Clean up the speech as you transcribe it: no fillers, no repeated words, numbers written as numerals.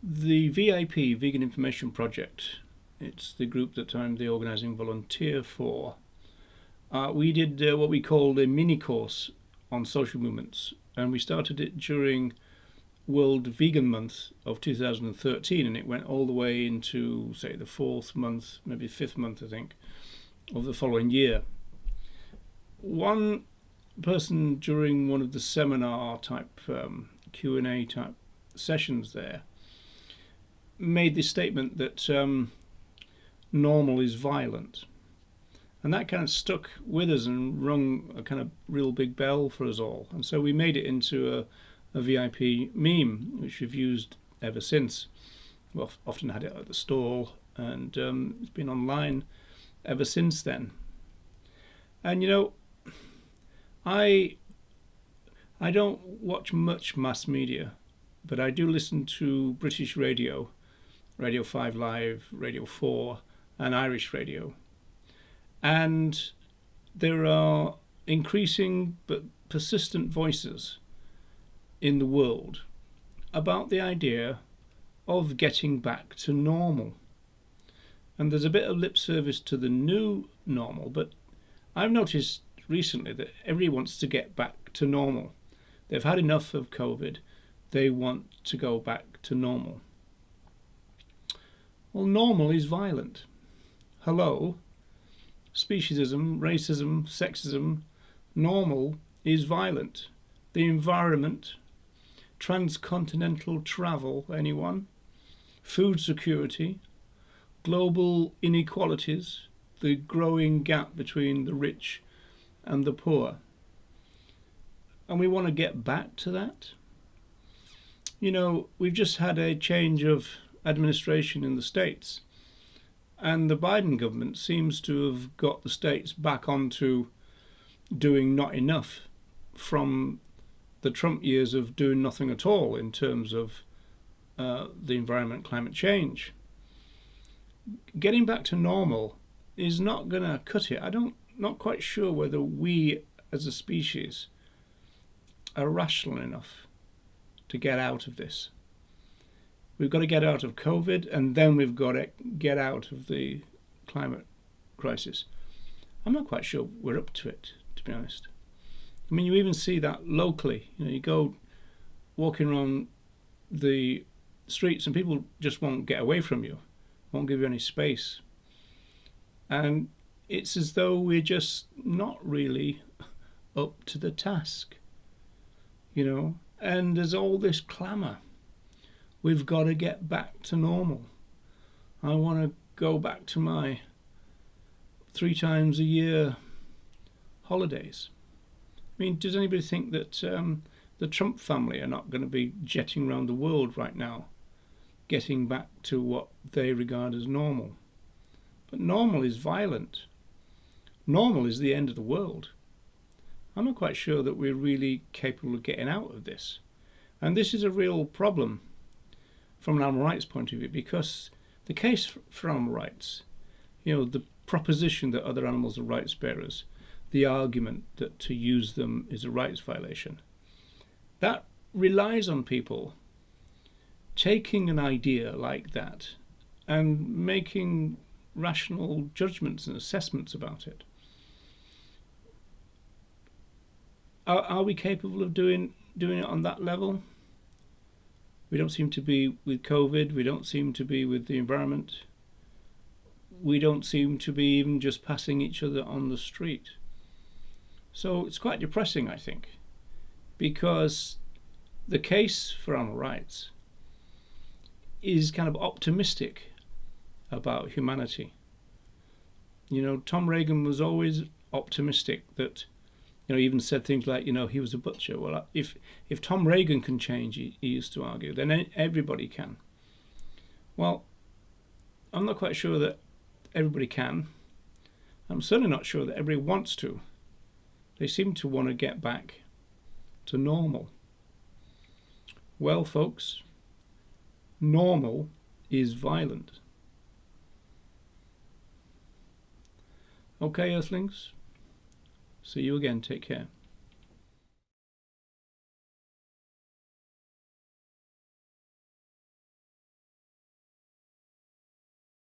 The VIP, Vegan Information Project, it's the group that I'm the organising volunteer for. We did what we called a mini course on social movements, and we started it during World Vegan Month of 2013, and it went all the way into, say, the fourth month, maybe fifth month, I think, of the following year. One person during one of the seminar type Q&A type sessions there made this statement that normal is violent, and that kind of stuck with us and rung a kind of real big bell for us all. And so we made it into a VIP meme, which we've used ever since. We've often had it at the stall, and it's been online ever since then. And you know, I don't watch much mass media, but I do listen to British radio, Radio 5 Live, Radio 4, and Irish radio. And there are increasing but persistent voices in the world about the idea of getting back to normal. And there's a bit of lip service to the new normal, but I've noticed recently that everybody wants to get back to normal. They've had enough of COVID. They want to go back to normal. Well, normal is violent. Hello? Speciesism, racism, sexism, normal is violent. The environment, transcontinental travel, anyone? Food security, global inequalities, the growing gap between the rich and the poor. And we want to get back to that. You know, we've just had a change of administration in the States, and the Biden government seems to have got the States back onto doing not enough from the Trump years of doing nothing at all in terms of the environment, climate change. Getting back to normal is not going to cut it. Not quite sure whether we as a species are rational enough to get out of this. We've got to get out of COVID, and then we've got to get out of the climate crisis. I'm not quite sure we're up to it, to be honest. I mean, you even see that locally. You know, you go walking around the streets and people just won't get away from you, won't give you any space. And it's as though we're just not really up to the task, you know. And there's all this clamour. We've got to get back to normal. I want to go back to my 3 times a year holidays. I mean, does anybody think that the Trump family are not going to be jetting around the world right now, getting back to what they regard as normal? But normal is violent. Normal is the end of the world. I'm not quite sure that we're really capable of getting out of this. And this is a real problem from an animal rights point of view, because the case for animal rights, you know, the proposition that other animals are rights bearers, the argument that to use them is a rights violation, that relies on people taking an idea like that and making rational judgments and assessments about it. Are we capable of doing it on that level? We don't seem to be with COVID. We don't seem to be with the environment. We don't seem to be even just passing each other on the street. So it's quite depressing, I think, because the case for animal rights is kind of optimistic about humanity. You know, Tom Reagan was always optimistic that, you know, he even said things like, you know, he was a butcher. Well, if Tom Reagan can change, he used to argue, then everybody can. Well, I'm not quite sure that everybody can. I'm certainly not sure that everybody wants to. They seem to want to get back to normal. Well, folks, normal is violent. Okay, Earthlings? See you again. Take care.